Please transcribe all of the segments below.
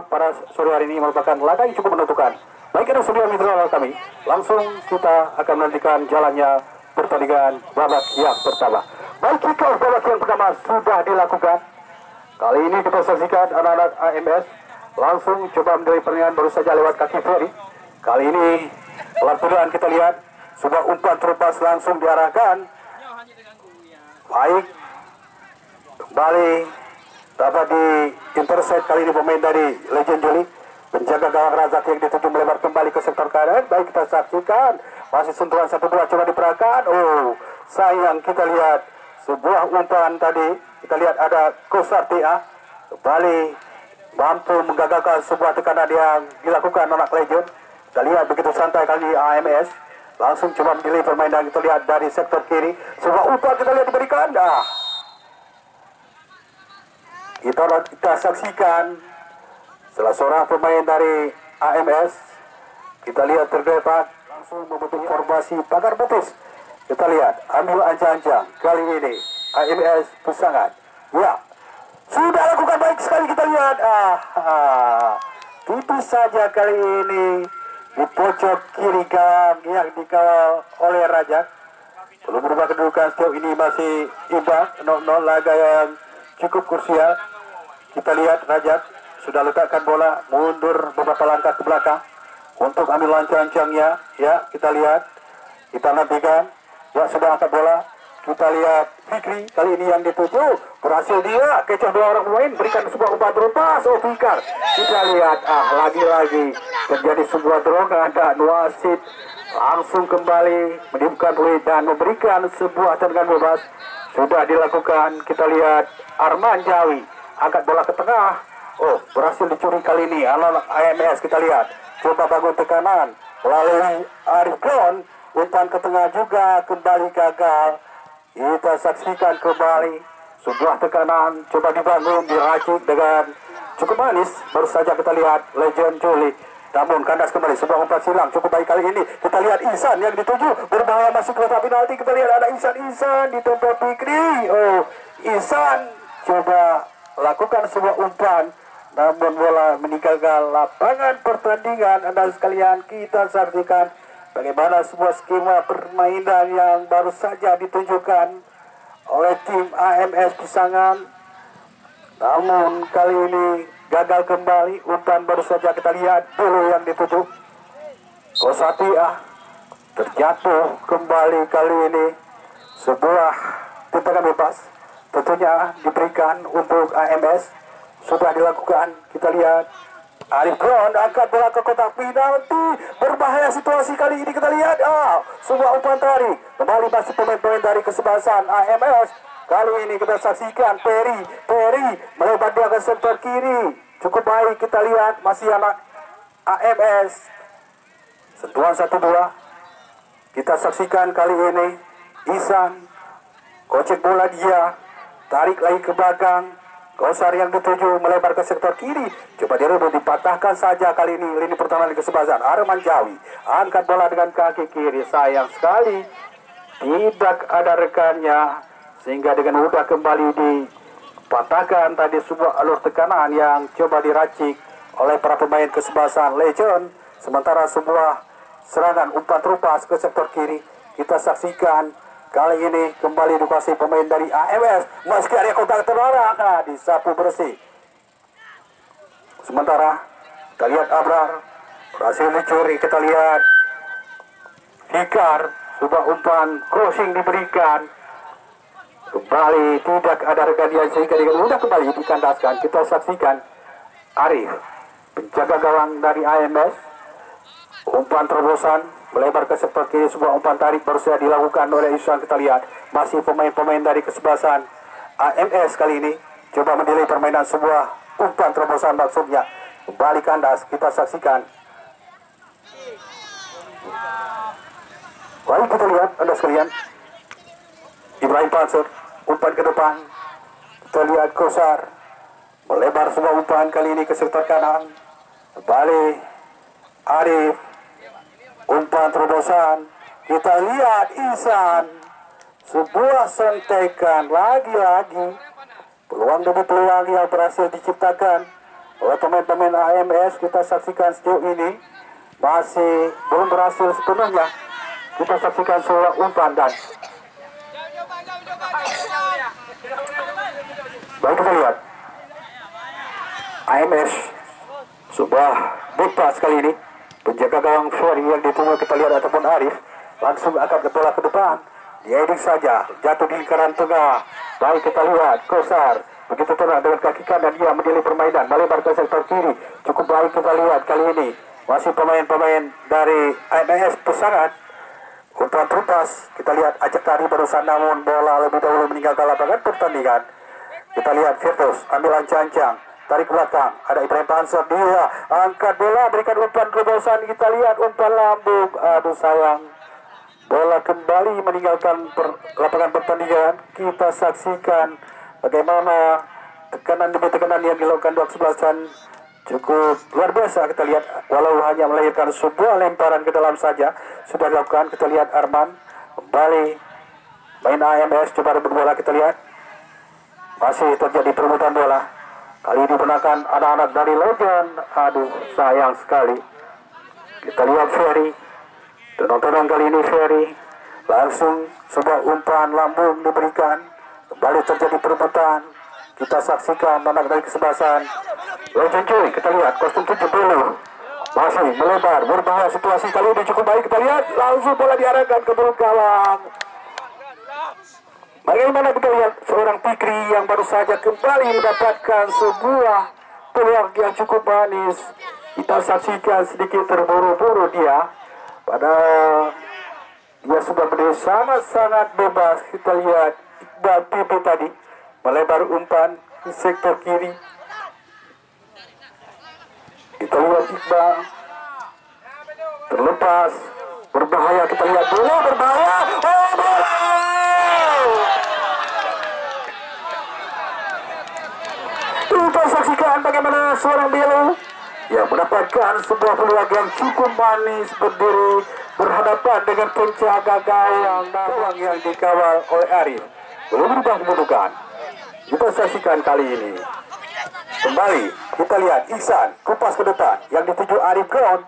pada sore hari ini merupakan laga yang cukup menentukan. Baik, ada sudah mitra kami, langsung kita akan menantikan jalannya pertandingan babak yang pertama. Baik, kick-off babak yang pertama sudah dilakukan. Kali ini kita saksikan anak-anak AMS langsung coba mendari pertandingan baru saja lewat kaki Ferry. Kali ini pelan-pelan kita lihat sebuah umpan terlepas langsung diarahkan. Baik, kembali dapat di intercept kali ini pemain dari Legend Juli. Penjaga gawang Razak yang dituju melebar kembali ke sektor kanan. Baik, kita saksikan masih sentuhan 1-2 coba diperahkan. Oh, sayang, kita lihat sebuah umpan tadi. Kita lihat ada Kosar TA kembali mampu menggagalkan sebuah tekanan yang dilakukan anak Legend. Kita lihat begitu santai kali AMS langsung coba menilai permainan. Kita lihat dari sektor kiri sebuah umpan kita lihat diberikan. Kita saksikan salah seorang pemain dari AMS. Kita lihat terdepan langsung membentuk formasi pagar betis. Kita lihat ambil ancang-ancang kali ini AMS Pesangan. Ya, sudah lakukan baik sekali. Kita lihat tipis saja kali ini di pojok kiri gawang yang dikawal oleh Rajak. Belum berubah kedudukan, sejauh ini masih imbang 0-0, laga yang cukup krusial. Kita lihat Rajak sudah letakkan bola mundur beberapa langkah ke belakang untuk ambil lancang-lancangnya. Ya, kita lihat, kita nantikan. Ya, sudah angkat bola. Kita lihat Fikri kali ini yang dituju berhasil dia kecoh dua orang pemain, berikan sebuah umpan terlepas. Oh, Fikar. Kita lihat lagi-lagi terjadi sebuah dorongan dan wasit langsung kembali meniupkan peluit dan memberikan sebuah tendangan bebas. Sudah dilakukan. Kita lihat Arman Jawi angkat bola ke tengah. Oh, berhasil dicuri kali ini anak AMS. Kita lihat coba bangun tekanan melalui Arif Klon. Umpan ke tengah juga kembali gagal. Kita saksikan kembali sebuah tekanan coba dibangun, diracik dengan cukup manis. Baru saja kita lihat Legend Juli, namun kandas kembali sebuah umpan silang cukup baik kali ini. Kita lihat Ihsan yang dituju berbahaya masuk ke kotak penalti. Kita lihat ada Ihsan di tempat Fikri. Oh, Ihsan coba lakukan sebuah umpan, namun bola meninggalkan lapangan pertandingan. Anda sekalian, kita saksikan bagaimana sebuah skema permainan yang baru saja ditunjukkan oleh tim AMS Pesangan. Namun kali ini gagal kembali. Umpan baru saja kita lihat dulu yang dituju. Kosatia terjatuh kembali kali ini. Sebuah tendangan bebas tentunya diberikan untuk AMS. Sudah dilakukan. Kita lihat Arif Klon angkat bola ke kotak penalti. Berbahaya situasi kali ini. Kita lihat sebuah umpan tarik. Kembali masih pemain-pemain dari kesebelasan AMS. Kali ini kita saksikan Peri melebar dia ke sektor kiri. Cukup baik, kita lihat masih anak AMS. Sentuhan 1-2. Kita saksikan kali ini Ihsan kocek bola dia, tarik lagi ke belakang. Kosar yang dituju melebar ke sektor kiri. Coba direbut, dipatahkan saja kali ini lini pertahanan kesebelasan. Arman Jawi angkat bola dengan kaki kiri. Sayang sekali tidak ada rekannya, sehingga dengan mudah kembali dipatahkan tadi sebuah alur tekanan yang coba diracik oleh para pemain kesebelasan Legend. Sementara sebuah serangan umpan terupas ke sektor kiri kita saksikan. Kali ini kembali dikuasai pemain dari AMS. Meski ada kontak terlarang, disapu bersih. Sementara kita lihat Abrar berhasil dicuri. Kita lihat Fikar, sebuah umpan crossing diberikan. Kembali tidak ada rekan sehingga dengan mudah kembali dikandaskan. Kita saksikan Arif, penjaga gawang dari AMS. Umpan terobosan melebar ke sektor kiri, sebuah umpan tarik baru saja dilakukan oleh Ihsan. Kita lihat masih pemain-pemain dari kesebelasan AMS kali ini coba menilai permainan sebuah umpan terobosan maksudnya. Kembali kandas, kita saksikan. Baik, kita lihat Anda sekalian. Ibrahim Panser, umpan ke depan. Kita lihat Kosar melebar sebuah umpan kali ini ke sektor kanan. Kembali Arif, umpan terobosan. Kita lihat Ihsan, sebuah sentekan lagi-lagi. Peluang demi peluang yang berhasil diciptakan oleh pemain-pemain AMS. Kita saksikan sejauh ini masih belum berhasil sepenuhnya. Kita saksikan sebuah umpan dan baik kita lihat AMS sebuah big pass kali ini. Penjaga gawang Ferry yang ditunggu kita lihat ataupun Arif langsung akan ke bola ke depan. Dieding saja, jatuh di lingkaran tengah. Baik kita lihat Kosar begitu tenang dengan kaki kanan, dia menilai permainan melebar ke sektor kiri. Cukup baik kita lihat kali ini masih pemain-pemain dari AMS Pesangat. Umpan terlepas, kita lihat Ajak Tari barusan, namun bola lebih dahulu meninggalkan lapangan pertandingan. Kita lihat Virtus ambil ancang-ancang, tarik ke belakang, ada Ibrahim Pansor, dia angkat bola, berikan umpan terobosan. Kita lihat umpan lambung, aduh sayang, bola kembali meninggalkan lapangan pertandingan. Kita saksikan bagaimana tekanan demi tekanan yang dilakukan dua kesebelasan cukup luar biasa. Kita lihat walau hanya melahirkan sebuah lemparan ke dalam saja sudah dilakukan. Kita lihat Arman kembali main AMS coba rebut bola. Kita lihat masih terjadi perebutan bola. Kali ini digunakan anak-anak dari Legend. Aduh sayang sekali. Kita lihat Ferry, tenang-tenang kali ini Ferry, langsung sebuah umpan lambung diberikan. Kembali terjadi perebutan. Kita saksikan anak dari kesebelasan Legend Joy. Kita lihat kostum 70 masih melebar, berbahaya situasi kali ini cukup baik. Kita lihat langsung bola diarahkan ke belakang gawang. Bagaimana kita lihat seorang Fikri yang baru saja kembali mendapatkan sebuah peluang yang cukup manis. Kita saksikan sedikit terburu-buru dia, padahal dia sudah berdiri sangat-sangat bebas. Kita lihat Iqbal Pipi tadi melebar umpan di sektor kiri. Kita lihat Iqbal terlepas, berbahaya. Kita lihat bola berbahaya. Oh bola! Kita saksikan bagaimana seorang Bilu yang mendapatkan sebuah peluang yang cukup manis, berdiri berhadapan dengan penjaga gawang yang dikawal oleh Arif. Belum berubah kedudukan. Kita saksikan kali ini. Kembali kita lihat Ihsan kupas ke depan yang dituju Arif ground.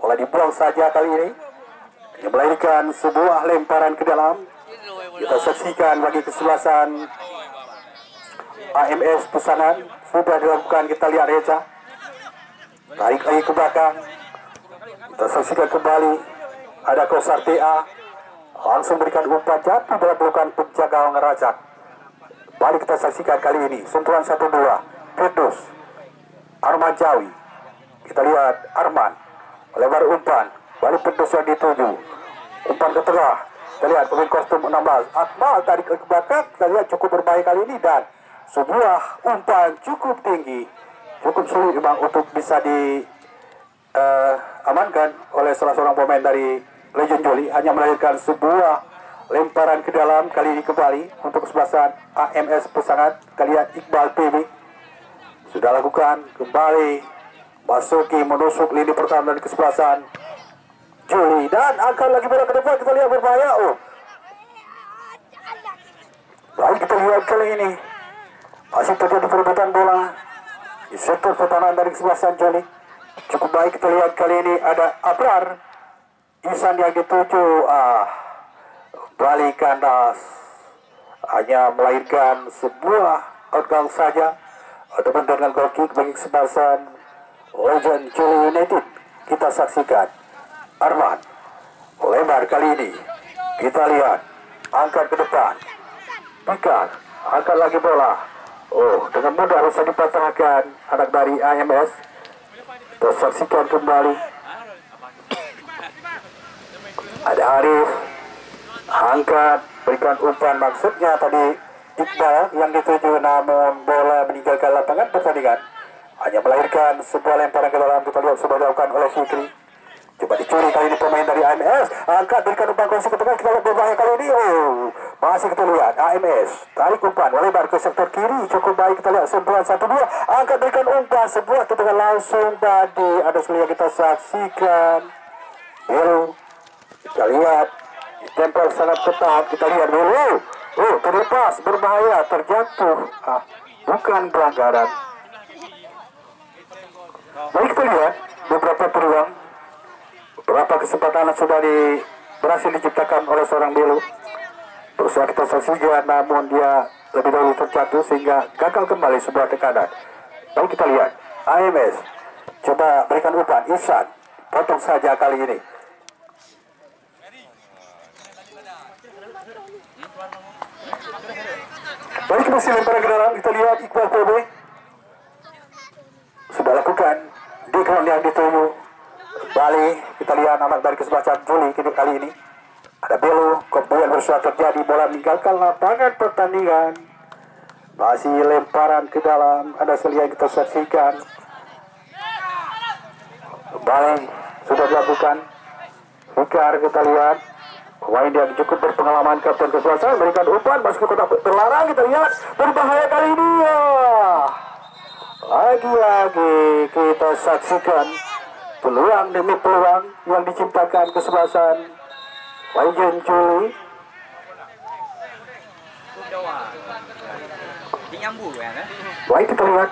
Bola dibuang saja kali ini. Yang melahirkan sebuah lemparan ke dalam. Kita saksikan bagi kesebelasan AMS Pesanan sudah dilakukan. Kita lihat Reza tarik lagi ke belakang. Kita saksikan kembali ada Kosar TA langsung berikan umpan jatuh dalam pelukan penjaga gawang Rajak. Balik kita saksikan kali ini sentuhan 1-2 Firdaus Arman Jawi. Kita lihat Arman lebar umpan, balik Firdaus yang dituju, umpan ke tengah. Kita lihat pemain kostum 16 Akmal tarik ke belakang. Kita lihat cukup berbahaya kali ini dan sebuah umpan cukup tinggi, cukup sulit memang untuk bisa diamankan oleh salah seorang pemain dari Legend Joli. Hanya melahirkan sebuah lemparan ke dalam. Kali ini kembali untuk kesebelasan AMS Pesangat. Kita lihat Iqbal PB sudah lakukan kembali masuki menusuk lini pertahanan dari kesebelasan Joli dan akan lagi bola ke depan. Kita lihat berbahaya. Baik kita lihat kali ini masih terjadi perebutan bola di sektor pertahanan dari kesebelasan Joli. Cukup baik kita lihat kali ini ada Abrar Ihsan yang dituju. Balik kandas hanya melahirkan sebuah outgoing saja untuk dengan goal kick bagi kesebelasan Legend Joli United. Kita saksikan Arman lebar kali ini. Kita lihat angkat ke depan, Pikar angkat lagi bola. Dengan mudah bisa dipatahkan anak dari AMS. Kita saksikan kembali ada Arif angkat berikan umpan, maksudnya tadi Iqbal yang dituju, namun bola meninggalkan lapangan pertandingan. Hanya melahirkan sebuah lemparan ke dalam. Kita lihat sudah dilakukan oleh Fikri. Coba dicuri kali ini pemain dari AMS. Angkat berikan umpan konsep ke tengah. Kita lihat berbahaya kali ini. Masih kita lihat AMS tarik umpan melebar ke sektor kiri. Cukup baik kita lihat sentuhan 1-2. Angkat berikan umpan sebuah tendangan langsung tadi. Ada sekali yang kita saksikan. Biru. Kita lihat tempel sangat ketat. Kita lihat dulu. Terlepas berbahaya terjatuh. Bukan pelanggaran. kita lihat beberapa peluang, beberapa kesempatan sudah berhasil diciptakan oleh seorang Belu. Berusaha kita saksikan, namun dia lebih dahulu terjatuh sehingga gagal kembali sebuah tekanan. Baik, kita lihat AMS coba berikan umpan. Ihsan potong saja kali ini. Baik, masih lemparan ke dalam. Kita lihat Iqbal PB sudah lakukan di ground yang dituju. Kembali kita lihat anak dari kesebelasan Juli kali ini. Ada Belu, kemudian berusaha terjadi bola meninggalkan lapangan pertandingan. Masih lemparan ke dalam, ada selia yang kita saksikan. Kembali sudah dilakukan. Fikar kita lihat. Pemain yang cukup berpengalaman, kapten kesebelasan memberikan umpan masuk ke kotak terlarang. Kita lihat berbahaya kali ini ya. Lagi-lagi kita saksikan peluang demi peluang yang diciptakan kesebelasan Legend Juli. Baik, kita lihat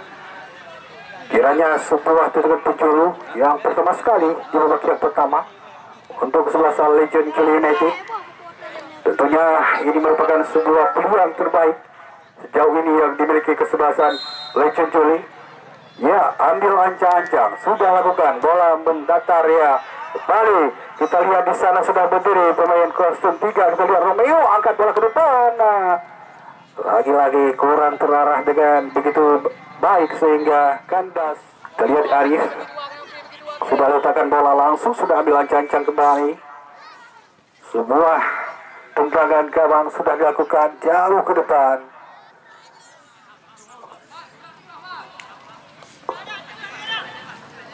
kiranya sebuah tutupan penjuru yang pertama sekali di babak yang pertama untuk kesebelasan Legend Juli United. Tentunya ini merupakan sebuah peluang terbaik sejauh ini yang dimiliki kesebelasan Legend Juli. Ya, ambil ancang-ancang, sudah lakukan bola mendatar ya. Kembali kita lihat di sana sudah berdiri pemain kostum 3. Kita lihat Romeo angkat bola ke depan. Nah, lagi-lagi kurang terarah dengan begitu baik sehingga kandas. Kita lihat Arif sudah letakkan bola langsung, sudah ambil ancang-ancang kembali. Sebuah tunggangan gawang sudah dilakukan jauh ke depan.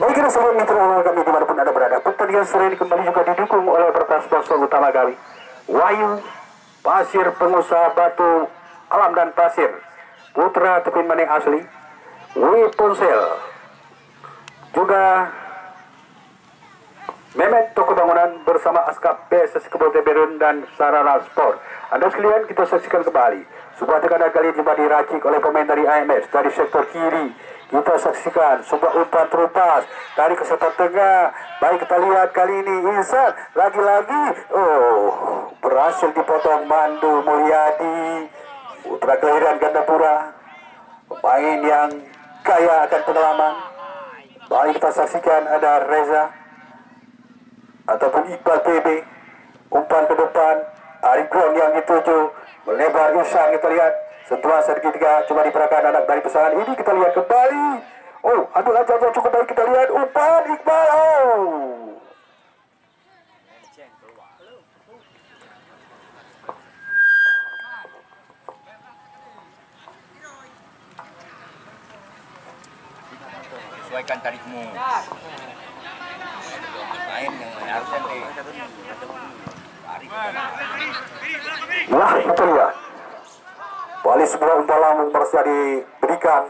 Baik, sebelum mitra kami dimanapun Anda berada, pertandingan sore ini kembali juga didukung oleh beberapa sponsor utama kami. Wahyu, Pasir Pengusaha Batu Alam dan Pasir, Putra Tepin Maning Asli, Wi Ponsel, juga Memet Toko Bangunan bersama Askap PSS Kebon Teberun dan Sarana Sport. Anda sekalian, kita saksikan kembali sebuah tekanan kali ini diracik oleh pemain dari AMS dari sektor kiri. Kita saksikan sebuah umpan terupas dari ke sektor tengah. Baik, kita lihat kali ini Ihsan lagi-lagi berhasil dipotong Mandu Mulyadi, putra kelahiran Gandapura, pemain yang kaya akan pengalaman. Baik, kita saksikan ada Reza ataupun Iqbal PB, umpan ke depan, Arikon yang dituju melebar. Ihsan kita lihat sentuhan segitiga coba diperagakan anak dari pasangan ini. Kita lihat kembali. Ambil aja cukup baik. Kita lihat umpan Iqbal. Sesuaikan tarikmu. Main yang harusnya Nah, itu lihat. Balik sebuah umpan lambung berhasil diberikan.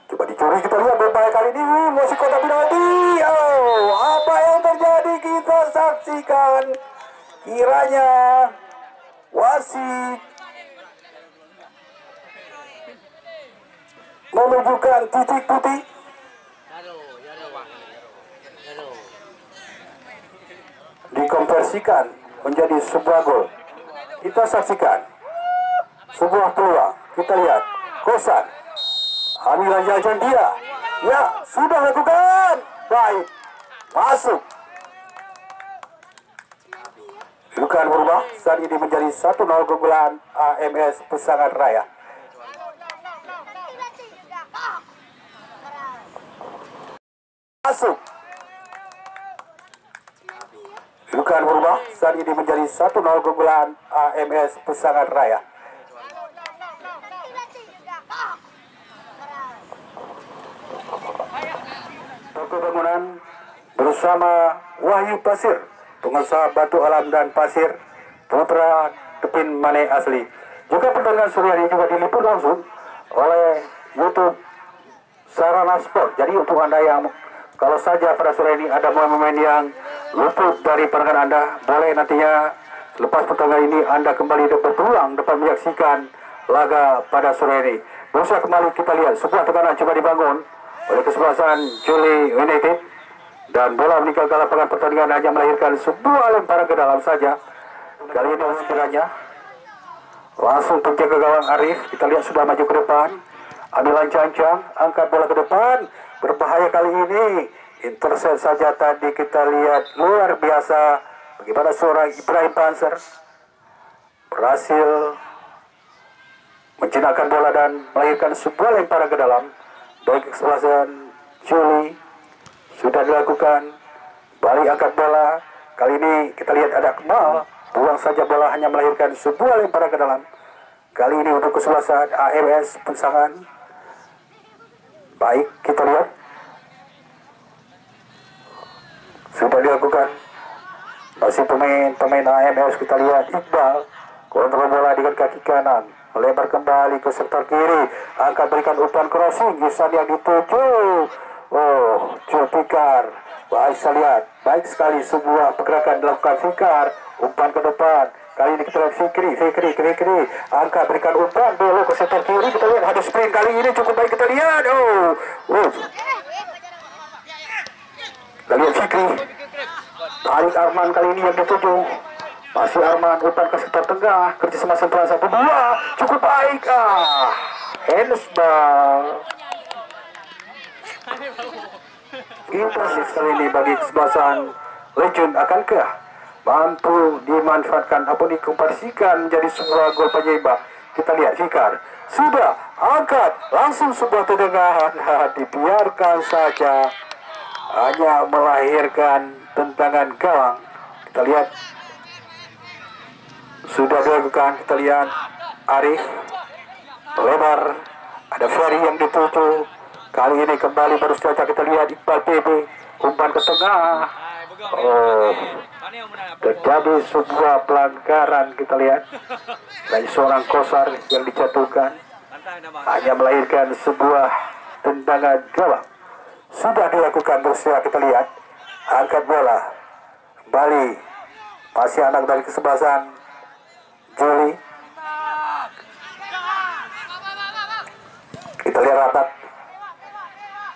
Coba dicuri, kita lihat berbahaya kali ini. Masih kotak penalti. Apa yang terjadi kita saksikan. Kiranya wasit menunjukkan titik putih. Dikonversikan menjadi sebuah gol. Kita saksikan sebuah peluang. Kita lihat Kosan ambil jajan dia. Ya, sudah lakukan. Baik, masuk. Bukan berubah. Saat ini menjadi 1-0 keunggulan AMS Pesangan Raya. Masuk. Bukan berubah. Saat ini menjadi 1-0 keunggulan AMS Pesangan Raya. Toko Bangunan bersama Wahyu Pasir, pengusaha batu alam dan pasir, Putra Tepin Mane Asli. Juga pertandingan sore ini juga diliput langsung oleh YouTube Sarana Sport. Jadi untuk Anda yang kalau saja pada sore ini ada momen yang luput dari pandangan Anda, boleh nantinya lepas pertandingan ini Anda kembali berpeluang dapat menyaksikan laga pada sore ini. Berusaha kembali kita lihat sebuah tekanan coba dibangun oleh kesebelasan Juli United. Dan bola meninggalkan lapangan pertandingan hanya melahirkan sebuah lemparan ke dalam saja. Kali ini sekiranya langsung penjaga gawang Arif, kita lihat sudah maju ke depan. Amilan Cancang, angkat bola ke depan. Berbahaya kali ini. Intercept saja tadi, kita lihat luar biasa. Bagaimana seorang Ibrahim Panser berhasil menjinakkan bola dan melahirkan sebuah lemparan ke dalam. Baik kesebelasan Juli sudah dilakukan. Balik angkat bola. Kali ini kita lihat ada Kemal. Buang saja bola, hanya melahirkan sebuah lemparan ke dalam. Kali ini untuk kesebelasan AMS Pensangan. Baik, kita lihat sudah dilakukan. Masih pemain AMS, kita lihat Iqbal kontrol bola dengan kaki kanan, melebar kembali ke sektor kiri, angkat berikan umpan crossing, Ihsan yang dituju. Oh, Julfikar. Baik, saya lihat baik sekali sebuah pergerakan dilakukan Fikar, umpan ke depan. Kali ini kita lihat Fikri, angkat berikan umpan belok ke sektor kiri, kita lihat ada sprint kali ini cukup baik, kita lihat. Kita lihat Fikri, tarik Arman kali ini yang dituju. Masih Arman, umpan ke sektor tengah, kerjasama sentuhan 1-2, cukup baik. Handsball. Impresif kali ini bagi kesebelasan Legend. Akankah mampu dimanfaatkan ataupun dikomparsikan menjadi sebuah gol penyeimbang? Kita lihat Fikar sudah angkat langsung sebuah tendangan, dibiarkan saja, hanya melahirkan tendangan gawang. Kita lihat sudah dilakukan. Kita lihat Arif lebar, ada Ferry yang dituju. Kali ini kembali baru saja kita lihat Iqbal PB, umpan ke tengah. Terjadi sebuah pelanggaran, kita lihat dari seorang Kosar yang dijatuhkan, hanya melahirkan sebuah tendangan gawang. Sudah dilakukan berusaha, kita lihat angkat bola kembali, masih anak dari kesebelasan Juli. Kita lihat Ratat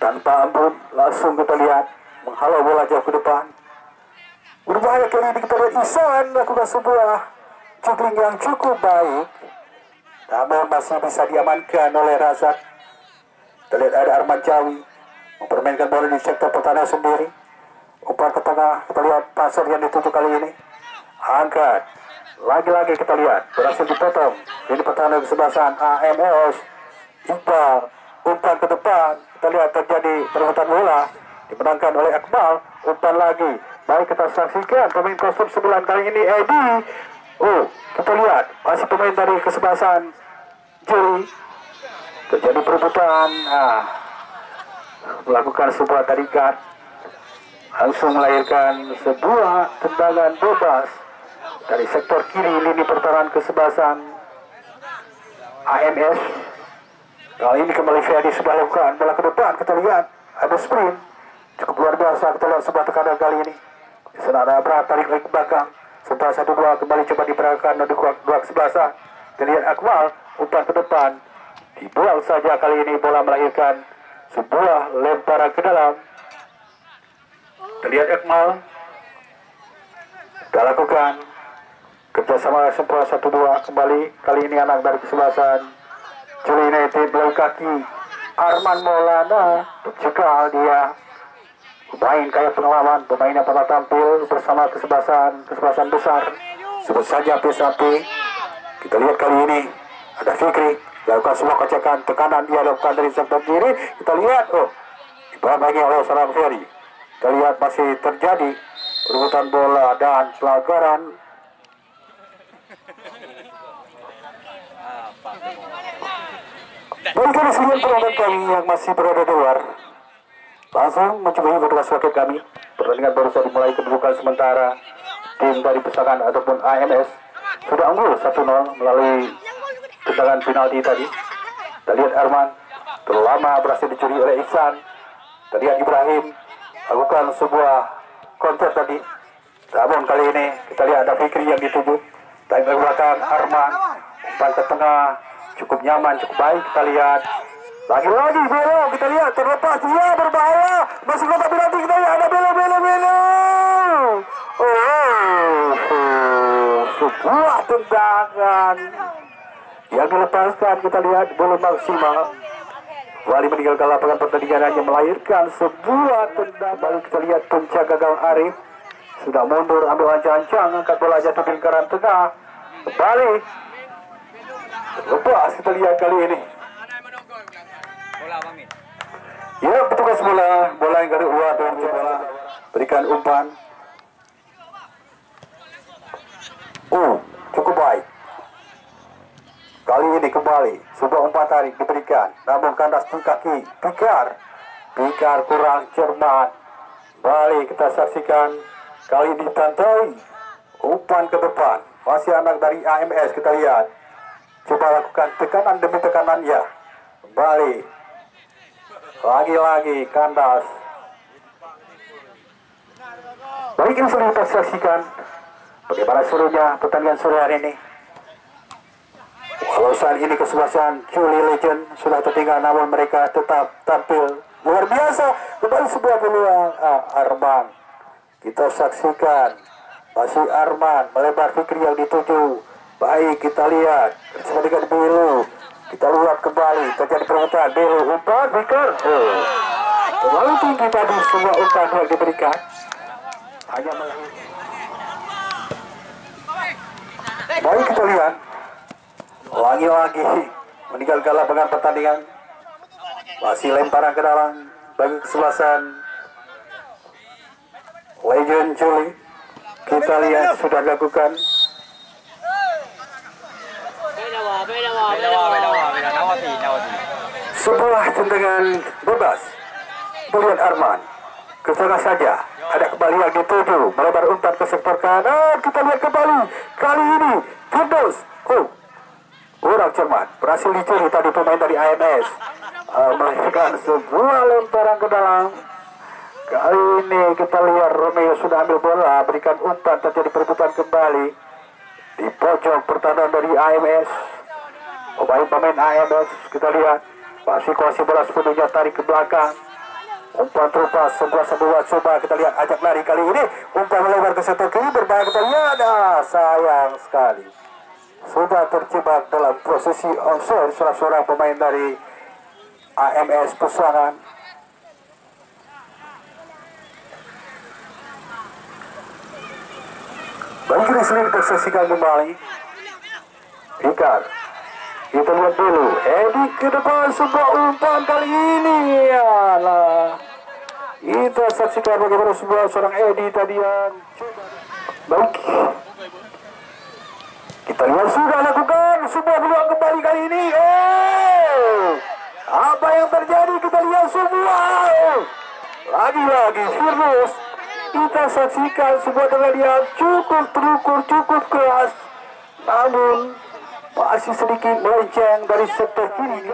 tanpa ampun, langsung kita lihat menghalau bola jauh ke depan. Berbahaya kali ini, kita lihat Ihsan melakukan sebuah juggling yang cukup baik, namun masih bisa diamankan oleh Razak. Kita lihat ada Arman Jawi mempermainkan bola di sektor pertahanan sendiri, umpan ke tengah. Kita lihat pasar yang dituju kali ini, angkat lagi-lagi, kita lihat berhasil dipotong. Ini pertahanan kesebelasan AMS. Iqbal, umpan ke depan, kita lihat terjadi perebutan bola, dimenangkan oleh Akmal. Umpan lagi, baik kita saksikan pemain kostum 9 kali ini Edi. Kita lihat masih pemain dari kesebelasan Juli, terjadi perebutan, melakukan sebuah tarikan, langsung melahirkan sebuah tendangan bebas dari sektor kiri lini pertahanan kesebelasan AMS. Kali ini kembali Ferdi sudah lakukan bola ke depan, kita lihat ada sprint cukup luar biasa. Kita lihat sebuah tekanan kali ini, di sana ada Abra tarik lagi ke belakang, setelah 1-2 kembali coba diperagakan dari dua kesebelasan. Kita lihat Akmal, umpan ke depan, dibuang saja. Kali ini bola melahirkan sebuah lemparan ke dalam. Kita lihat Akmal sudah lakukan kerjasama sempurna 1-2 kembali. Kali ini anak dari kesebelasan Juli United melalui kaki Arman Maulana, tercegal dia. Pemain kaya pengalaman, pemain yang pernah tampil bersama kesebelasan besar, sebut saja PSAP. Kita lihat kali ini ada Fikri lakukan sebuah kocekan, tekanan dia lakukan dari sektor kiri. Kita lihat dibawa lagi oleh seorang Ferry. Kita lihat masih terjadi perebutan bola dan pelanggaran. Berikan seluruh penonton kami yang masih berada di luar, langsung mencoba bertugas wasit kami. Pertandingan baru saja dimulai, kedudukan sementara tim dari Pesangan ataupun AMS sudah unggul 1-0 melalui tendangan penalti tadi. Kita lihat Arman terlama berhasil dicuri oleh Ihsan. Kita lihat Ibrahim lakukan sebuah counter tadi, namun kali ini kita lihat ada Fikri yang dituju. Tarik ke belakang Arman, umpan ke tengah, cukup nyaman, cukup baik. Kita lihat Lagi-lagi Belo, kita lihat terlepas dia berbahaya. Masih kotak penalti, kita lihat ada Belo. Sebuah tendangan yang dilepaskan, kita lihat belum maksimal. Wali meninggalkan lapangan pertandingan hanya melahirkan sebuah tendangan. Baru kita lihat penjaga gawang Arif sudah mundur, ambil ancang-ancang, angkat bola jatuh di lingkaran tengah. Kembali lepas, kita lihat kali ini. Ya, petugas bola yang dari luar dan bola berikan umpan. Cukup baik. Kali ini kembali sebuah umpan tarik diberikan, namun kandas kaki Pikar kurang cermat. Kembali kita saksikan, kali ini ditantai umpan ke depan. Masih anak dari AMS, kita lihat. Coba lakukan tekanan demi tekanan, ya. Kembali. Lagi-lagi kandas. Baik, ini sudah kita saksikan bagaimana serunya pertandingan sore hari ini. Walau saat ini kesebelasan Juli Legend sudah tertinggal, namun mereka tetap tampil luar biasa. Kembali sebuah peluang Arman. Kita saksikan masih Arman melebar Fikri yang dituju. Baik, kita lihat bersama dengan Belu. Kita lihat kembali terjadi perebutan. Belu umpan Fikir. Terlalu tinggi tadi semua umpan yang diberikan. Hanya melahirkan. Baik, kita lihat lagi-lagi meninggalkan lapangan pertandingan. Masih lemparan ke dalam bagi kesebelasan Legend Juli. Kita lihat sudah dilakukan. Sebuah tendangan bebas. Kemudian Arman ke tengah saja. Ada kembali yang dituju melebar umpan ke sektor kanan. Kita lihat kembali. Kali ini Firdaus kurang cermat, berhasil dicuri tadi pemain dari AMS. Melahirkan sebuah lemparan ke dalam. Kali ini kita lihat Romeo sudah ambil bola, berikan umpan, terjadi perebutan kembali di pojok pertahanan dari AMS. Pemain AMS, kita lihat masih kuasai bola sepenuhnya, tarik ke belakang. Umpan terupas, sebuah coba kita lihat ajak lari kali ini. Umpan melebar ke sektor kiri, berbahaya, kita lihat. Sayang sekali. Sudah terjebak dalam posisi offside seorang pemain dari AMS Pesangan. Bagi Rizli kita saksikan kembali. Fikar. Kita lihat dulu. Edi ke depan, sebuah umpan kali ini. Yalah. Kita saksikan bagaimana seorang Edi tadi yang baik. Kita lihat sudah lakukan sebuah peluang kembali kali ini. Apa yang terjadi? Kita lihat semua. Lagi-lagi Firdaus. Kita saksikan sebuah tendangan yang cukup terukur, cukup keras. Namun masih sedikit melenceng dari sektor kiri.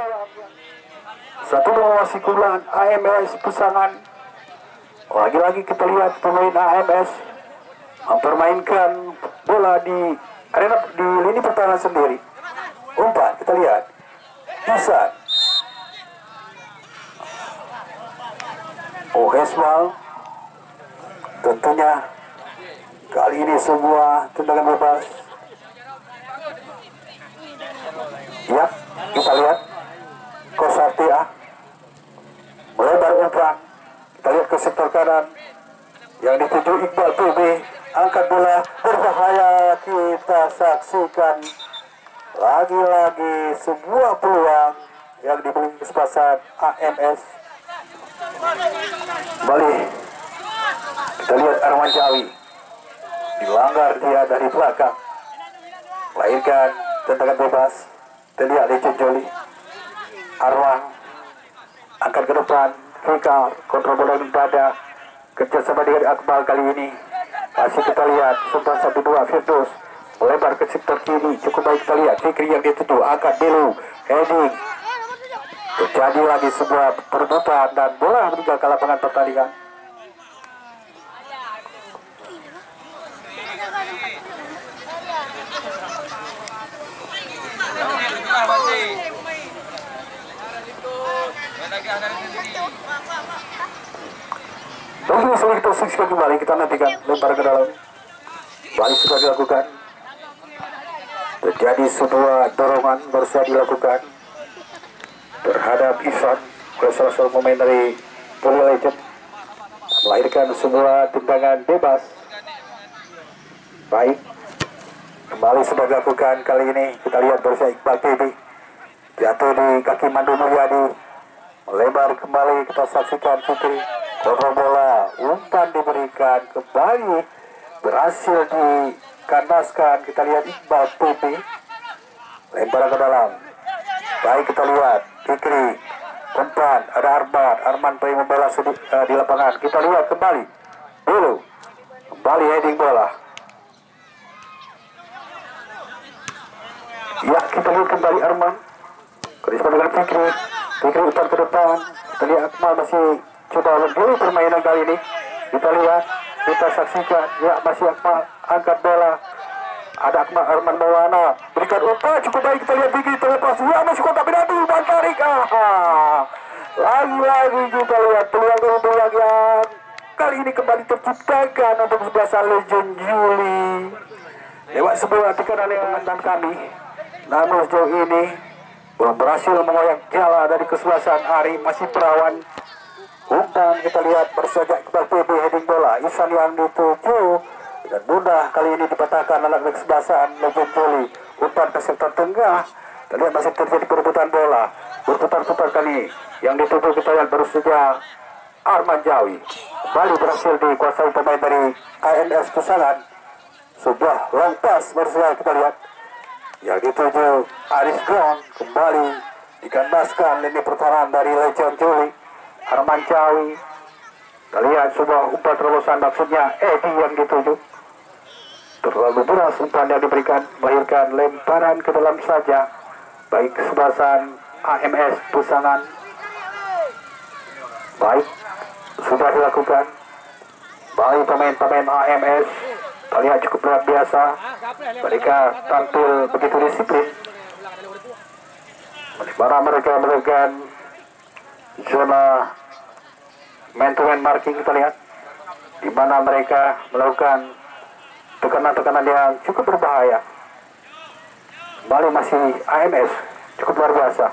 Satu masih kurang AMS Pesangan. Lagi-lagi kita lihat pemain AMS mempermainkan bola di arena di lini pertahanan sendiri. Umpan kita lihat bisa. Hesmal tentunya kali ini sebuah tendangan bebas. Ya, kita lihat Kosartia melebar umpan. Kita lihat ke sektor kanan yang dituju Iqbal PB, angkat bola berbahaya. Kita saksikan lagi-lagi sebuah peluang yang diberi kesempatan AMS. Kembali kita lihat Arman Jawi dilanggar dia dari belakang, lahirkan tendangan bebas. Kita lihat Legend Joli. Arwan angkat ke depan, Fikar kontrol bola di dada, kerjasama dengan Akmal kali ini. Masih kita lihat sempat 1-2 Firdaus melebar ke sektor kiri, cukup baik. Kita lihat Fikri yang dituju, angkat dulu, heading. Terjadi lagi sebuah perebutan dan bola meninggalkan lapangan pertandingan. Tunggu sampai kita saksikan kembali, kita nantikan lempar ke dalam. Balik sudah dilakukan. Terjadi sebuah dorongan baru saja dilakukan terhadap Ivan oleh salah satu pemain dari Poli Legend, melahirkan sebuah tendangan bebas. Baik, kembali sudah dilakukan. Kali ini kita lihat baru saja Iqbal PB jatuh di kaki Mandu Mulyadi, melebar kembali. Kita saksikan Fikri, kontrol bola, umpan diberikan kembali, berhasil dikandaskan. Kita lihat Iqbal PB lempar ke dalam. Baik, kita lihat Fikri, umpan, ada Arman pengen membela di lapangan. Kita lihat kembali dulu, kembali heading bola. Ya, kita lihat kembali Arman kerjasama dengan Fikri umpan ke depan. Kita lihat Akmal masih coba dulu permainan kali ini. Kita lihat, kita saksikan, ya masih Akmal angkat bola. Ada Akmal, Arman Maulana berikan umpan cukup baik. Kita lihat Fikri terlepas, ya masih kontak penalti, umpan tarik. Lagi-lagi kita lihat peluang yang kali ini kembali terciptakan untuk sebelah Legend Juli lewat sebuah tekanan yang mantan kami. Namun sejauh ini belum berhasil mengoyak jala dari kesebelasan Ari, masih perawan. Umpan kita lihat bersajak kepada PB heading bola. Isan yang dituju dan mudah kali ini dipatahkan anak kesebelasan Legend Juli. Umpan ke sektor tengah. Kita lihat masih terjadi perebutan bola. Berputar-putar kali yang dituju kita lihat baru saja Arman Jawi kembali berhasil dikuasai pemain dari ANS Pusangan. Sebuah long pass baru saja kita lihat yang dituju Aris Ground, kembali dikandaskan lini pertahanan dari Legend Juli. Arman Jawi, kita lihat sebuah umpan terobosan, maksudnya Edi yang dituju. Terlalu beras umpan yang diberikan, melahirkan lemparan ke dalam saja. Baik kesebelasan AMS Pusangan. Baik, sudah dilakukan. Baik pemain-pemain AMS, kita lihat cukup luar biasa. Mereka tampil begitu disiplin. Bagaimana mereka melakukan zona man-to-man marking, kita lihat di mana mereka melakukan tekanan-tekanan yang cukup berbahaya. Kembali masih AMS cukup luar biasa.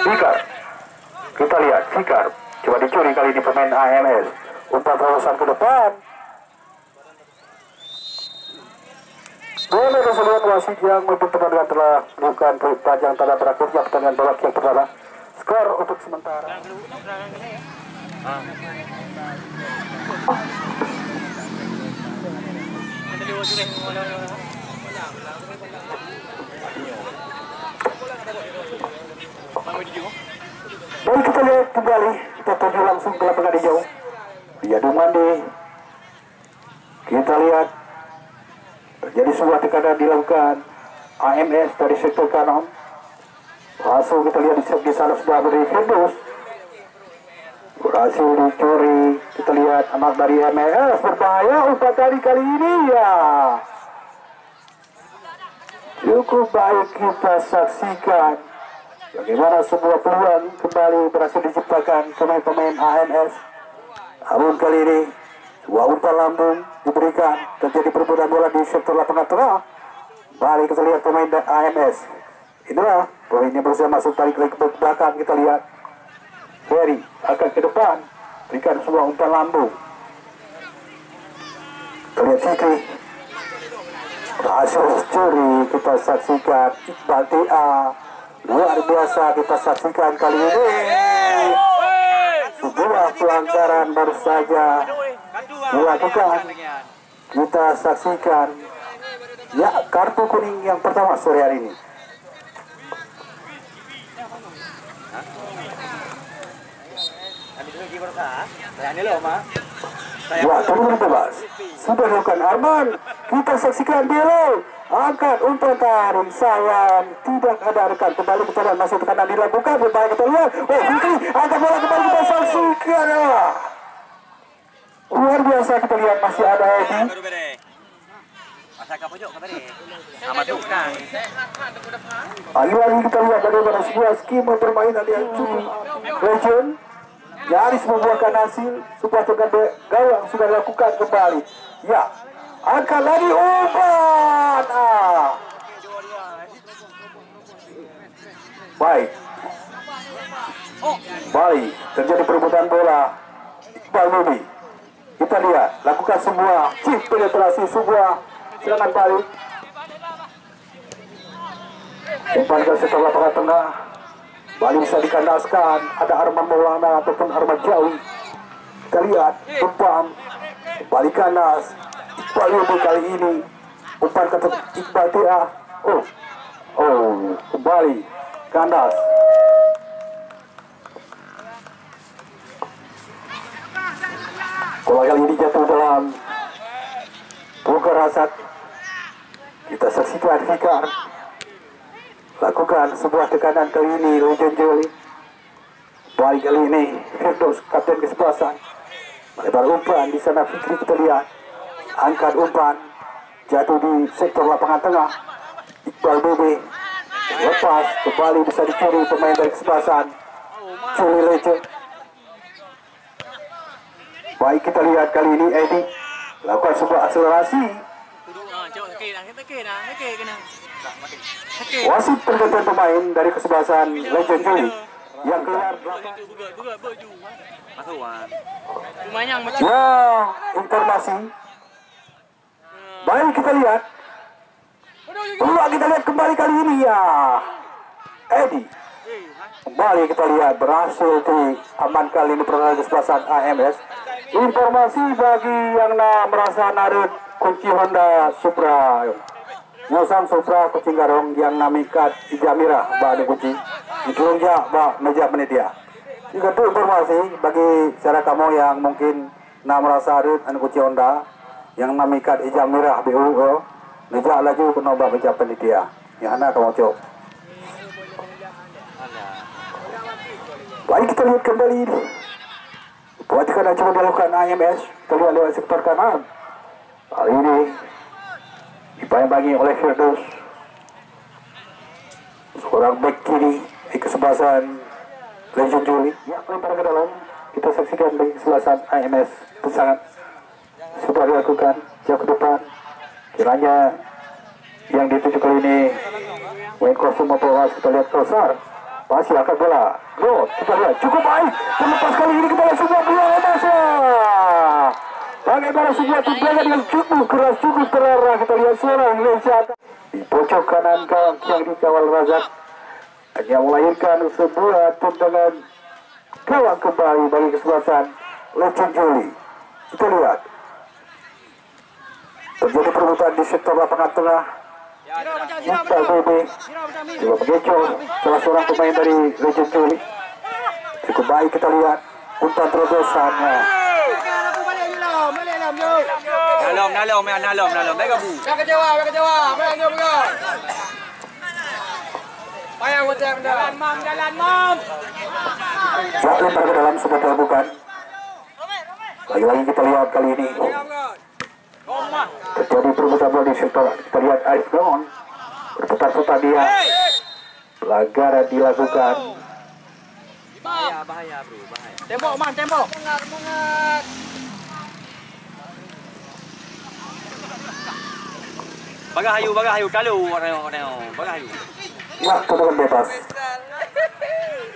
Fikar, kita lihat Fikar coba dicuri kali ini pemain AMS. Umpan terobosan ke depan. Boleh keseluruhan wasit yang memimpin pertandingan telah melakukan perpanjangan tanda terakhirnya pertandingan babak yang pertama. Skor untuk sementara. Baik, kita lihat kembali. Kita tuju langsung ke lapangan hijau. Riyadu Mandi. Kita lihat terjadi sebuah tekanan dilakukan AMS dari sektor kanan. Langsung kita lihat di sana sudah beri Firdaus, berhasil dicuri. Kita lihat anak dari MLS berbahaya umpan kali ini ya. Cukup baik kita saksikan bagaimana sebuah peluang kembali berhasil diciptakan pemain-pemain AMS. Namun kali ini sebuah umpan lambung diberikan, terjadi perebutan bola di sektor lapangan tengah. Balik kita lihat pemain AMS. Inilah poinnya berusaha masuk tarik lagi ke belakang. Kita lihat Ferry akan ke depan, berikan sebuah umpan lambung. Kita lihat Fikri berhasil curi. Kita saksikan Iqbal TA luar biasa. Kita saksikan kali ini sebuah pelanggaran baru saja dilakukan. Kita saksikan ya kartu kuning yang pertama sore hari ini. Ya, teman bebas sudah dilakukan Arman. Kita saksikan dulu angkat umpan tarik, sayang tidak ada rekan. Kembali kita lihat masih tekanan dilakukan. Berbahaya kita lihat. Oh, Fikri angkat bola kembali, kita saksikan ya. Luar biasa, kita lihat masih ada Edi. Lagi kita lihat bagaimana sebuah skema permainan yang cukup legend, nyaris membuahkan hasil. Sebuah tegangan gawang sudah dilakukan kembali. Ya, angkat lagi umpan. Baik. Baik, terjadi perebutan bola. Iqbal Nubi. Kita lihat, lakukan semua shift penetrasi, sebuah serangan balik. Umpan ke sektor lapangan tengah. Balik bisa dikandaskan. Ada Arman Maulana ataupun Arman Jawi. Kita lihat, umpan balik kandas. Iqbal Nubi kali ini. Umpan ke Iqbal Tia. Kembali kandas. Bola kali ini jatuh dalam Bogor Hasad. Kita saksikan Fikar lakukan sebuah tekanan kali ini. Legend Joli. Baik kali ini Firdaus kapten kesebelasan melebar umpan di sana. Fikri kita lihat angkat umpan jatuh di sektor lapangan tengah. Iqbal Bebe lepas kembali bisa dicuri pemain dari kesebelasan Joli Legend. Baik kita lihat kali ini Edi lakukan sebuah akselerasi. Wasit pergantian pemain dari kesebelasan Legend Juli yang keluar. Ya, informasi. Baik kita lihat. Peluang kita lihat kembali kali ini ya. Edi kembali kita lihat berhasil diamankan ini pertandingan kesebelasan AMS. Informasi bagi yang merasa narik kunci Honda Supra Nyosam Supra kucing garong yang namikat Ijamira bah di kunci ditulungnya bah meja penitia. Juga itu informasi bagi cara kamu yang mungkin merasa narik kunci Honda yang namikat Ijamira BU meja laju kena bah meja penitia. Ya anak kamu cok. Baik kita lihat kembali ini. Buat karena coba dilakukan AMS, kita lihat lewat sektor kanan. Kali ini dibayang-bayangi oleh Firdaus. Seorang back kiri di kesebelasan Legend Juli. Ya, lempar ke dalam. Kita saksikan bagi kesebelasan AMS pesangan sudah dilakukan jauh ke depan. Kiranya yang dituju kali ini main kostum membawa. Kita lihat Kosar. Masih akan bola. Go, kita lihat cukup baik. Terlepas kali ini kita lihat sebuah bola masa. Bagaimana sebuah tendangan yang cukup keras, cukup terarah. Kita lihat seorang Indonesia di pojok kanan gawang yang dikawal Razak hanya melahirkan sebuah tendangan gawang kembali bagi kesebelasan Legend Juli. Kita lihat terjadi perebutan di sektor lapangan tengah. Iqbal Bebe juga mengecoh salah seorang pemain dari Legend Juli. Cukup baik kita lihat umpan terobosannya. Dalam mereka bu. Jangan kecewa, Payang macam jalan mam. Ya, lempar ke dalam sudah dilakukan. Lagi-lagi kita lihat kali ini terjadi perebutan bola di sektor. Kita lihat Arif Gawon berputar-putar dia. Pelanggaran dilakukan. Bahaya bro, bahaya. Tembok man, tembok. Mengat. Bagahayu kalau bagahayu. Ya, tendangan bebas.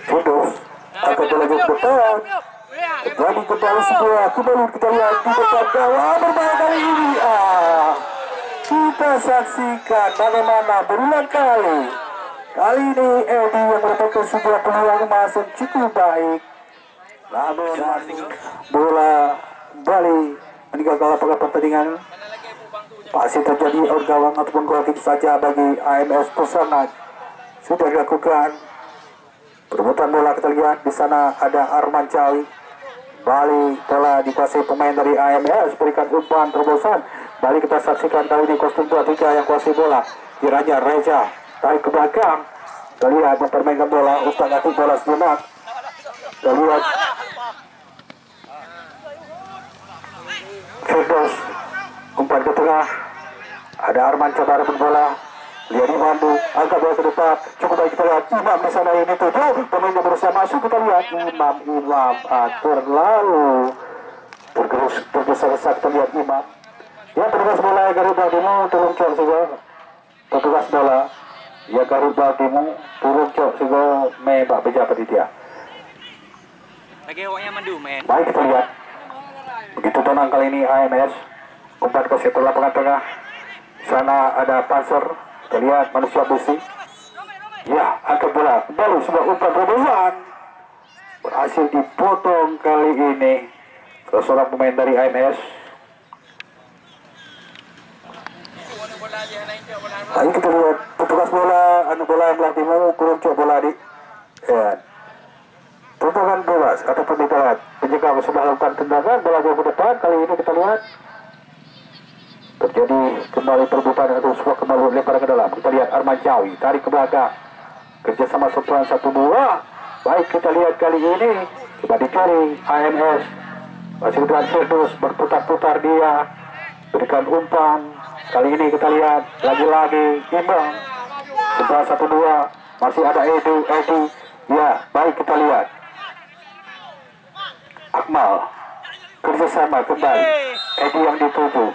Firdaus akan berlanjut bertahan. Terjadi kembali sebuah kembali kita lihat di depan gawang berbahaya kali ini. Kita saksikan bagaimana berulang kali. Kali ini Edi yang mendapatkan sebuah peluang masuk cukup baik. Namun bola kembali meninggalkan lapangan pertandingan. Masih terjadi out gawang ataupun goal kick saja bagi AMS Pesangan. Sudah dilakukan perebutan bola. Kita lihat di sana ada Arman Jawi. Balik bola dikuasai pemain dari AMS, berikan umpan terobosan. Balik kita saksikan kali ini kostum 23 yang kuasai bola. Kiranya Reza tarik ke belakang. Kita lihat mempermainkan bola, umpan ganti bola sejenak. Kita lihat Firdaus umpan ke tengah. Ada Arman coba rebut bola. Lihat Imandu, angkat bola ke depan. Cukup baik kita lihat Imam di sana ini tuh. Pemainnya berusaha masuk, kita lihat Imam terlalu tergesa-gesa, kita lihat Imam. Ya, petugas bola Garuda Demo turun cok juga. Petugas bola ya Garuda Demo turun cok juga membak pejabat dia. Lagi awaknya mandu men. Baik kita lihat. Begitu tenang kali ini AMS. Umpan ke sektor lapangan tengah. Sana ada Panzer. Kita lihat manusia besi. Ya, angkat bola. Kembali sebuah umpan terobosan. Berhasil dipotong kali ini ke seorang pemain dari AMS. Ayo kita lihat petugas bola, bola yang belah timur kurung cok bola di. Ya. Tendangan bebas ataupun ditahan. Penjaga sudah melakukan tendangan bola jauh ke depan. Kali ini kita lihat terjadi kembali perebutan atau sebuah kembali lemparan ke dalam. Kita lihat Arman Jawi tarik ke belakang. Kerjasama sentuhan 1-2. Baik kita lihat kali ini coba dicari AMS. Masih dengan Firdaus berputar-putar dia berikan umpan. Kali ini kita lihat lagi-lagi imbang setelah 1-2. Masih ada Edi. Ya baik kita lihat Akmal kerjasama kembali Edi yang dituju.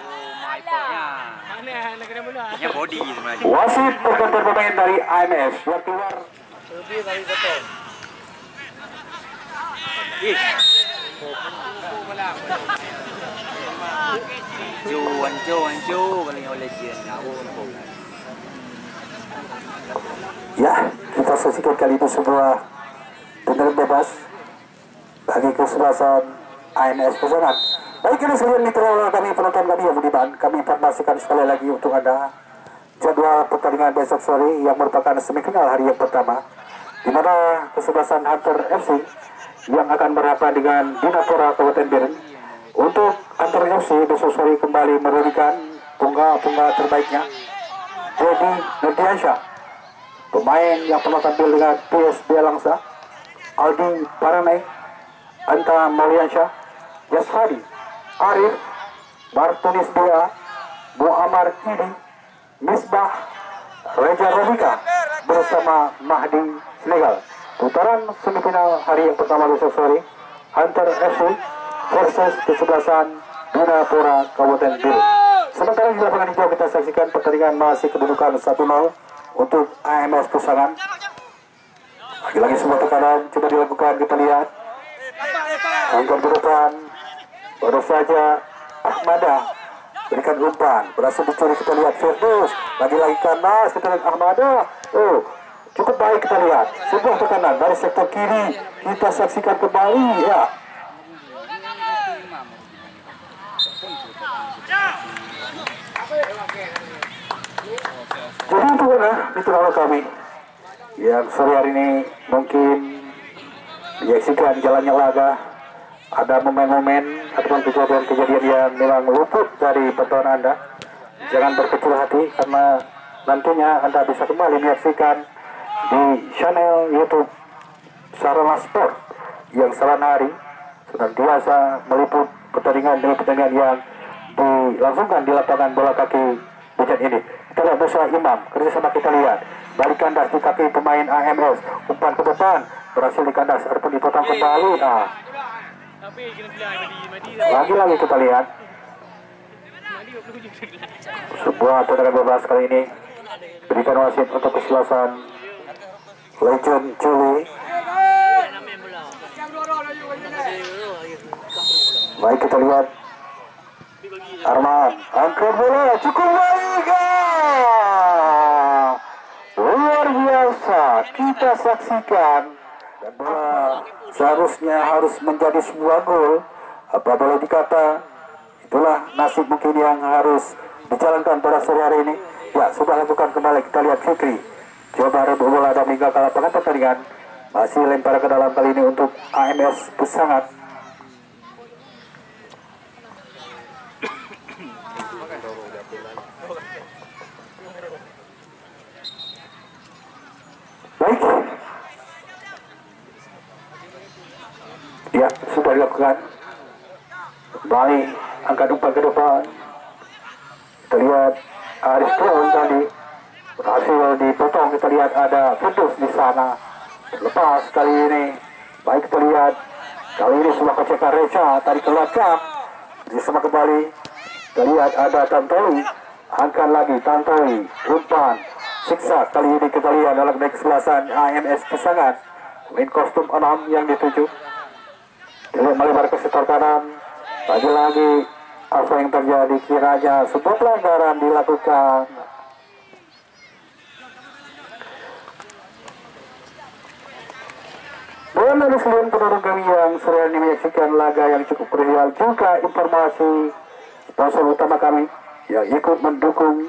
Ya body sebenarnya. Wasit berganti pemain dari AMS yang keluar. Anjo paling oleh Jian. Ya, kita saksikan kali itu sebuah tendangan bebas bagi kesebelasan AMS Pesangan. Baik, ini seluruh mitra kami, penonton kami yang budiman, kami informasikan sekali lagi untuk Anda jadwal pertandingan besok sore yang merupakan semifinal hari yang pertama, di mana kesebelasan Hunter FC yang akan berhadapan dengan Dinapora Kabupaten Biren. Untuk Hunter FC besok sore kembali memberikan bunga terbaiknya Dedi Nurdiansyah, pemain yang pernah tampil dengan PS Bialangsa, Aldi Paranai, Anta Mauliansyah, Yashadi, Arif, Bartonis Bea, Muammar Kidi, Misbah, Reja Robika bersama Mahdi Senegal. Putaran semifinal hari yang pertama besok sore, Hunter FC versus kesebelasan Dinapora Kabupaten Biren. Sementara di lapangan hijau kita saksikan pertandingan masih kedudukan 1-0 untuk AMS Pesangan. Lagi-lagi sebuah tekanan coba dilakukan, kita lihat angkat ke depan, baru saja Ahmada berikan umpan, berhasil dicuri, kita lihat Firdaus, lagi-lagi kanas, kita lihat Ahmada. Cukup baik kita lihat sebuah tekanan dari sektor kiri, kita saksikan kembali ya. Jadi itu mitra kami yang sore hari ini mungkin menyaksikan jalannya laga, ada momen-momen ataupun kejadian-kejadian yang memang luput dari pantauan Anda. Jangan berkecil hati karena nantinya Anda bisa kembali menyaksikan di channel YouTube Sarana Sport yang selain hari senantiasa meliput pertandingan demi pertandingan yang dilangsungkan di lapangan bola kaki Bujan ini. Kita lihat Musa Imam, kerjasama kita lihat balik kandas di kaki pemain AMS, umpan ke depan berhasil dikandas ataupun dipotong kembali. Lagi-lagi kita lihat sebuah tendangan bebas kali ini berikan wasit untuk kesebelasan Legend Juli. Baik kita lihat Arman angkat bola cukup baik, luar biasa kita saksikan, dan bola seharusnya harus menjadi sebuah gol. Apa boleh dikata itulah nasib mungkin yang harus dijalankan pada sore hari ini. Ya sudah lakukan kembali, kita lihat Fikri coba rebut bola dan meninggalkan lapangan pertandingan, masih lempar ke dalam kali ini untuk AMS Pesangan. Baik, ya sudah dilakukan. Baik, angkat umpan ke depan. Kita lihat Arif Brown tadi berhasil dipotong. Kita lihat ada Firdaus di sana. Lepas kali ini, baik kita lihat kali ini sebuah kocekan Reza tarik ke belakang, disema kembali. Kita lihat ada Tantowi, angkat lagi Tantowi, umpan siksa. Kali ini kita lihat dalam back kesebelasan AMS Pesangan, main kostum 6 yang dituju. Dilihat melebar ke sektor kanan. Lagi-lagi apa yang terjadi, kiranya sebuah pelanggaran dilakukan. Dan dari seluruh penduduk kami yang sering menyaksikan laga yang cukup krusial, juga informasi sponsor utama kami yang ikut mendukung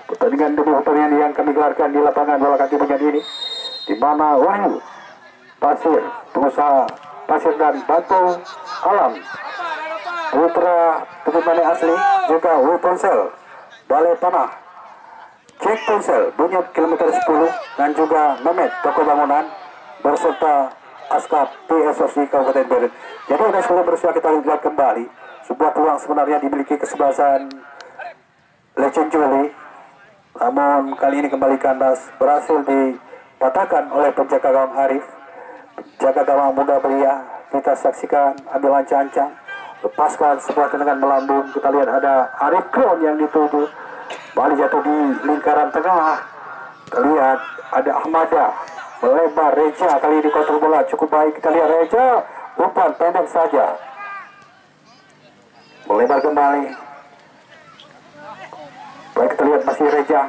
pertandingan demi pertandingan yang kami gelarkan di lapangan bola kaki Bunyan ini, di mana Wahyu Pasir, pengusaha pasir dan batu alam, Putra Pemane asli, juga W Ponsel, Balai Tanah, Cek Ponsel, Bunyut kilometer 10, dan juga Memet Toko Bangunan, berserta Askap PSOC Kabupaten Beren. Jadi ada sudah bersiap, kita lihat kembali sebuah peluang sebenarnya dimiliki kesebelasan Legend Juli, namun kali ini kembali kandas, berhasil dipatahkan oleh penjaga gawang Arif, penjaga gawang muda belia. Kita saksikan ambil ancang-ancang, lepaskan sebuah tendangan melambung. Kita lihat ada Arif Brown yang dituju, balik jatuh di lingkaran tengah. Kita lihat ada Ahmada melebar. Reja kali ini kontrol bola cukup baik. Kita lihat Reja, umpan pendek saja, melebar kembali. Baik, kita lihat masih Reja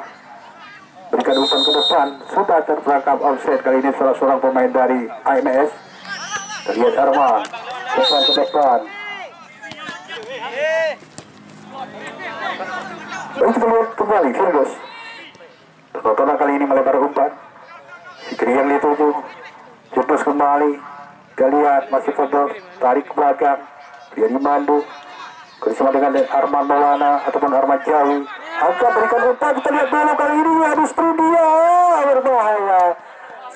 berikan umpan ke depan, sudah terperangkap offset. Kali ini salah seorang pemain dari AMS. Kita lihat Arma, umpan ke depan. Baik, kita lihat kembali Firdaus. Tontonan kali ini melebar umpan. Fikri yang dituju, jemput kembali. Kita lihat masih Firdaus, tarik ke belakang. Dia dimandu bersama dengan Arman Maulana ataupun Arman Jawi. Angka berikan umpan, kita lihat dulu kali ini ada sprint dia, berbahaya.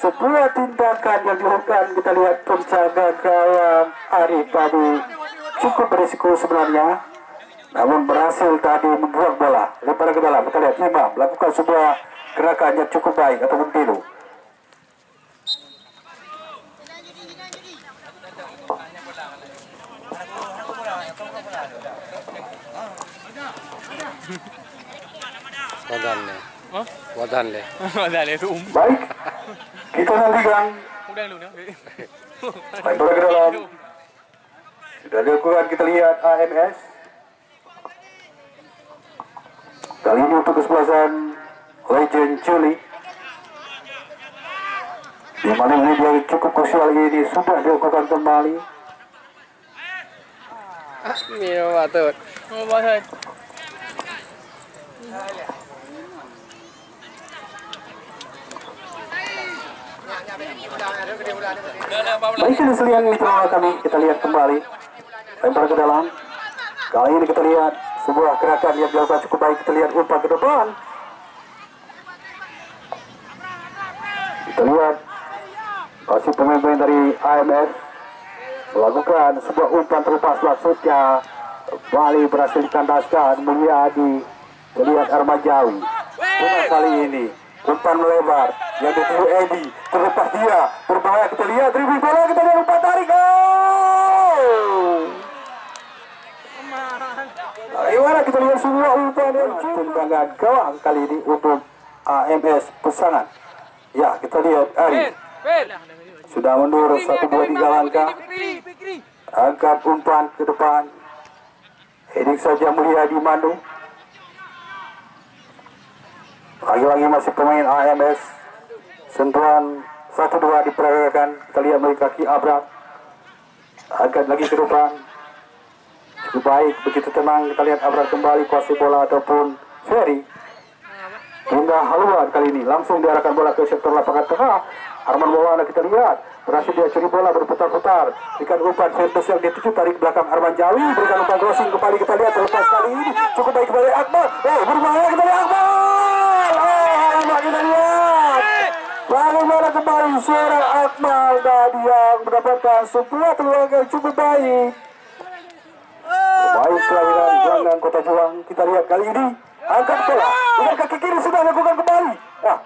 Sebuah tindakan yang dilakukan, kita lihat penjaga gawang Arif tadi cukup berisiko sebenarnya, namun berhasil tadi membuang bola lempar ke dalam. Kita lihat Imam melakukan sebuah gerakan yang cukup baik ataupun tilu. Wadan le tu. Baik, kita nantikan. Baik, bola ke dalam. Sudah dilakukan, kita lihat AMS. Kali ini untuk kesebelasan Legend Juli, di mana ini dia cukup krusial ini sudah dilakukan kembali. Mio batut. Batut. Baik, ini selian mitra kami, kita lihat kembali. Lempar ke dalam. Kali ini kita lihat sebuah gerakan yang dilakukan cukup baik. Kita lihat umpan ke depan. Kita lihat masih pemain-pemain dari AMS melakukan sebuah umpan terlepas maksudnya. Bali berhasil dikandaskan menjadi. Melihat Arman Jawi. Kali ini umpan melebar yang dituju Edi, terlepas dia berbahaya. Kita lihat dribble bola, kita lihat umpan tarik. Bagaimana kita lihat semua umpan yang tendangan gawang kali ini untuk AMS Pesangan. Ya, kita lihat Ari sudah mundur 1-2 3 langkah, angkat umpan ke depan. Heading saja Mulyadi Mandu. Lagi-lagi masih pemain AMS. Sentuhan 1-2 diperagakan. Kita lihat melalui kaki Abram. Angkat lagi ke depan. Cukup baik, begitu tenang. Kita lihat Abram kembali kuasai bola ataupun Ferry. Hingga haluan kali ini langsung diarahkan bola ke sektor lapangan tengah. Arman Maulana kita lihat berhasil dia curi bola berputar-putar. Berikan umpan Firdaus yang dituju, tarik belakang Arman Jawi. Berikan umpan crossing kembali, kita lihat terlepas kali ini. Cukup baik kembali Akmal. Berbahaya, kita lihat Akmal. Kita lihat bagaimana kembali suara Akmal tadi yang mendapatkan sebuah peluang yang cukup baik. Baik kelahiran Gelanggang Kota Juang. Kita lihat kali ini angkat bola dengan kaki kiri sudah lakukan kembali. Nah,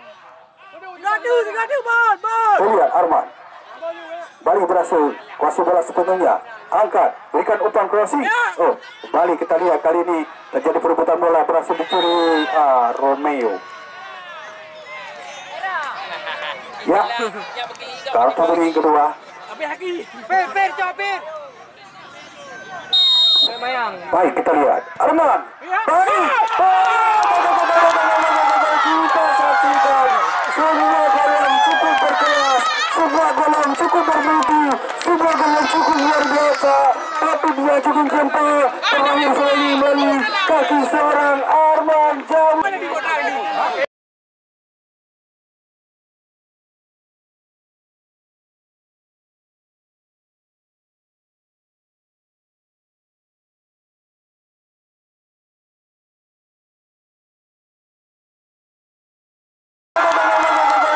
lihat Arman. Bali berhasil kuasai bola sepenuhnya. Angkat, berikan umpan crossing. Oh, kembali kita lihat kali ini terjadi perebutan bola, berhasil dicuri Romeo. Ya, kartu kuning kedua. Baik, kita lihat Arman. Baik. Kita saksikan semua gol yang cukup berkelas, semua gol yang cukup bermutu, semua gol yang cukup luar biasa. Tapi dia cukup sampai terakhir sekali melalui kaki seorang Arman Jawi.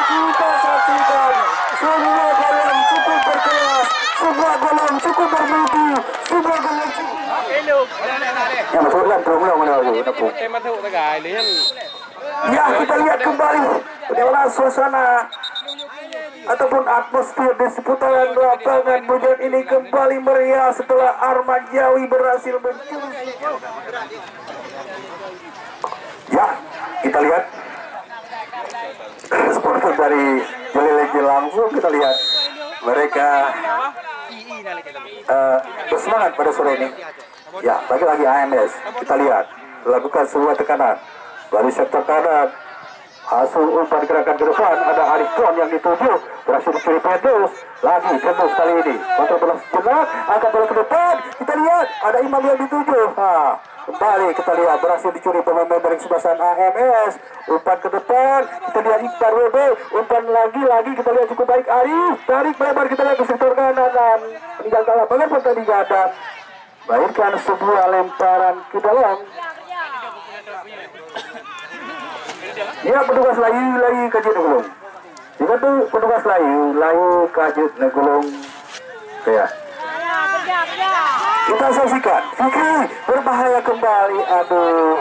Kita saksikan semua gol yang cukup berkelas, semua gol yang cukup bermutu, semua gol yang cukup. Ya, masukkan terus mana lagi? Tema tu tak gay lian. Ya, kita lihat kembali bagaimana suasana ataupun atmosfer di seputaran lapangan Bojong ini kembali meriah setelah Arman Jawi berhasil mencuri. Ya, kita lihat sponsor dari Jelilegi langsung kita lihat mereka bersemangat pada sore ini. Ya, lagi-lagi AMS kita lihat lakukan sebuah tekanan dari sektor kanan. Hasil umpan gerakan ke depan, ada Arif Pon yang dituju, berhasil dicuri Petrus. Lagi Petrus kali ini kontrol bola sejenak, angkat bola ke depan. Kita lihat ada Imam yang dituju. Kembali kita lihat berhasil dicuri pemain dari sebelah AMS. Umpan ke depan, kita lihat Iqbal WB, umpan lagi kita lihat cukup baik Arif. Tarik melebar kita lihat ke sektor kanan dan meninggalkan lapangan pertandingan dan melahirkan sebuah lemparan ke dalam. Ya, petugas layu kajut negulung. Jika tu petugas layu kajut negulung. Ya. Kita saksikan Fikri berbahaya kembali. Aduh.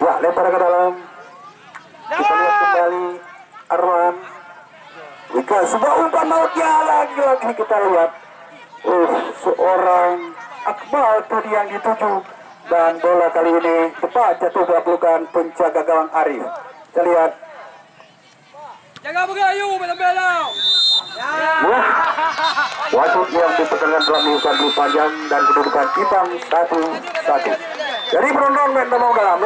Ya, lempar ke dalam. Kita lihat kembali Arman. Wika sebuah umpan mautnya lagi kita lihat. Seorang Akmal tadi yang dituju. Dan bola kali ini tepat jatuh ke pelukan penjaga gawang Arif. Kita lihat. Jaga bergayu belah-belah. Wah, wasit yang diperkenalkan telah melakukan panjang dan kedudukan imbang 1-1. Jadi penonton main mau dalam